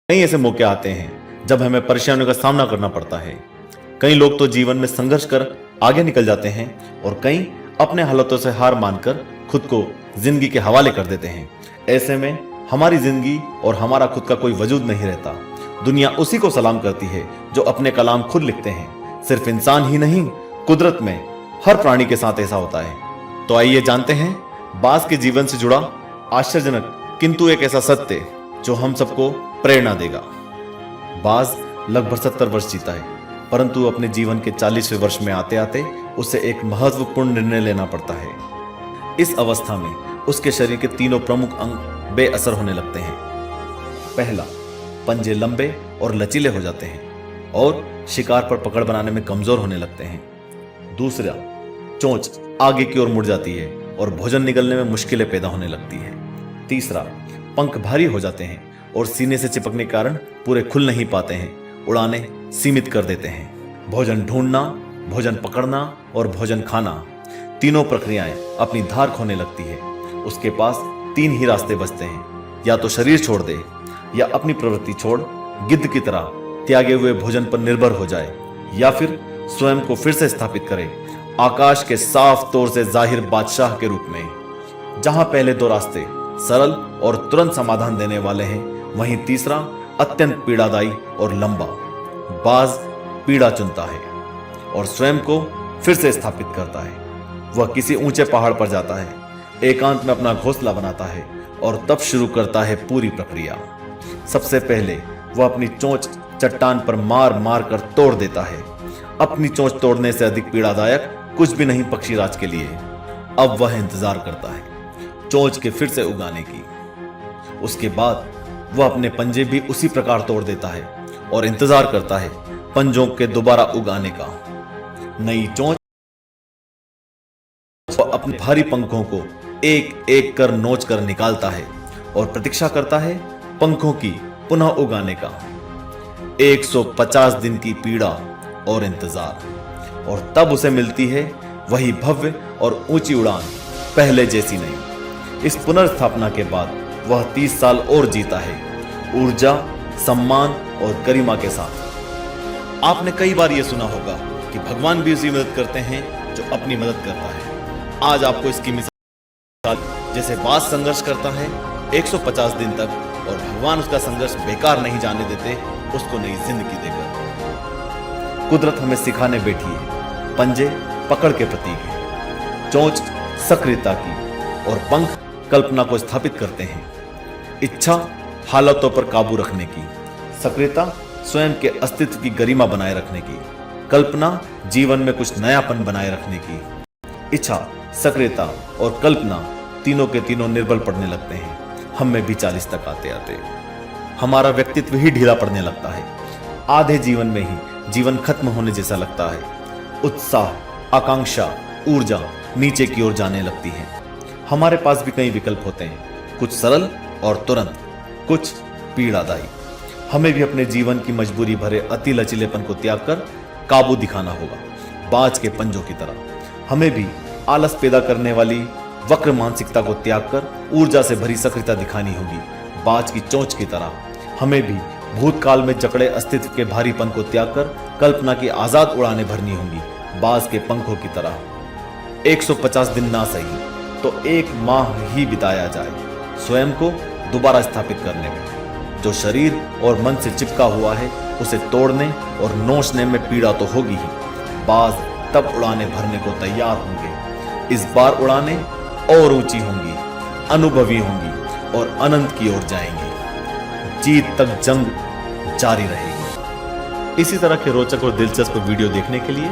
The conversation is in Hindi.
कई ऐसे मौके आते हैं जब हमें परेशानियों का सामना करना पड़ता है। कई लोग तो जीवन में संघर्ष कर आगे निकल जाते हैं और कई अपने हालातों से हार मानकर खुद को जिंदगी के हवाले कर देते हैं। ऐसे में हमारी जिंदगी और हमारा खुद का कोई वजूद नहीं रहता। दुनिया उसी को सलाम करती है जो अपने कलाम खुद लिखते हैं। सिर्फ इंसान ही नहीं, कुदरत में हर प्राणी के साथ ऐसा होता है। तो आइए जानते हैं बाज के जीवन से जुड़ा आश्चर्यजनक किंतु एक ऐसा सत्य जो हम सबको प्रेरणा देगा। बाज लगभग 70 वर्ष जीता है, परंतु अपने जीवन के 40वें वर्ष में आते आते उसे एक महत्वपूर्ण निर्णय लेना पड़ता है। इस अवस्था में उसके शरीर के तीनों प्रमुख अंग बेअसर होने लगते हैं। पहला, पंजे लंबे और लचीले हो जाते हैं और शिकार पर पकड़ बनाने में कमजोर होने लगते हैं। दूसरा, चोंच आगे की ओर मुड़ जाती है और भोजन निगलने में मुश्किलें पैदा होने लगती हैं। तीसरा, पंख भारी हो जाते हैं और सीने से चिपकने के कारण पूरे खुल नहीं पाते हैं, उड़ाने सीमित कर देते हैं। भोजन ढूंढना, भोजन पकड़ना और भोजन खाना, तीनों प्रक्रियाएं अपनी धार खोने लगती है। उसके पास 3 ही रास्ते बचते हैं, या तो शरीर छोड़ दे, या अपनी प्रवृत्ति छोड़ गिद्ध की तरह त्यागे हुए भोजन पर निर्भर हो जाए, या फिर स्वयं को फिर से स्थापित करे आकाश के साफ तौर से जाहिर बादशाह के रूप में। जहां पहले 2 रास्ते सरल और तुरंत समाधान देने वाले हैं, वहीं तीसरा अत्यंत पीड़ादायी और लंबा। बाज पीड़ा चुनता है और स्वयं को फिर से स्थापित करता है। वह किसी ऊंचे पहाड़ पर जाता है, एकांत में अपना घोंसला बनाता है और तब शुरू करता है पूरी प्रक्रिया। सबसे पहले वह अपनी चोंच चट्टान पर मार मार कर तोड़ देता है। अपनी चोंच तोड़ने से अधिक पीड़ादायक कुछ भी नहीं पक्षीराज के लिए। अब वह इंतजार करता है चोंच के फिर से उगाने की। उसके बाद वह अपने पंजे भी उसी प्रकार तोड़ देता है और इंतजार करता है पंजों के दोबारा उगाने का। नई चोंच वह अपने भारी पंखों को एक एक कर नोच कर निकालता है और प्रतीक्षा करता है पंखों की पुनः उगाने का। 150 दिन की पीड़ा और इंतजार, और तब उसे मिलती है वही भव्य और ऊंची उड़ान, पहले जैसी नहीं। इस पुनर्स्थापना के बाद वह 30 साल और जीता है, ऊर्जा, सम्मान और गरिमा के साथ। आपने कई बार यह सुना होगा कि भगवान भी उसी मदद करते हैं जो अपनी मदद करता है। आज आपको इसकी मिसाल, जैसे बाज संघर्ष करता है 150 दिन तक और भगवान उसका संघर्ष बेकार नहीं जाने देते, उसको नई जिंदगी देकर। कुदरत हमें सिखाने बैठी है, पंजे पकड़ के प्रतीक है, चोंच सक्रियता की और पंख कल्पना को स्थापित करते हैं। इच्छा हालातों पर काबू रखने की, सक्रियता स्वयं के अस्तित्व की गरिमा बनाए रखने की, कल्पना जीवन में कुछ नयापन बनाए रखने की। इच्छा, सक्रियता और कल्पना तीनों के तीनों निर्बल पड़ने लगते हैं। हम में भी 40 तक आते आते हमारा व्यक्तित्व ही ढीला पड़ने लगता है। आधे जीवन में ही जीवन खत्म होने जैसा लगता है। उत्साह, आकांक्षा, ऊर्जा नीचे की ओर जाने लगती है। हमारे पास भी कई विकल्प होते हैं, कुछ सरल और तुरंत, कुछ पीड़ादायी। हमें भी अपने जीवन की मजबूरी भरे अति लचीलेपन को त्याग कर काबू दिखाना होगा, बाज के पंजों की तरह। हमें भी आलस पैदा करने वाली वक्र मानसिकता को त्याग कर ऊर्जा से भरी सक्रियता दिखानी होगी, बाज की चोंच की तरह। हमें भी भूतकाल में जकड़े अस्तित्व के भारीपन को त्याग कर कल्पना की आजाद उड़ानें भरनी होंगी, बाज के पंखों की तरह। 150 दिन ना सही तो 1 माह ही बिताया जाए स्वयं को दोबारा स्थापित करने में। जो शरीर और मन से चिपका हुआ है उसे तोड़ने और नोचने में पीड़ा तो होगी ही, बाज तब उड़ाने भरने को तैयार होंगे। इस बार उड़ाने और ऊंची होंगी, अनुभवी होंगी और अनंत की ओर जाएंगी। जीत तक जंग जारी रहेगी। इसी तरह के रोचक और दिलचस्प वीडियो देखने के लिए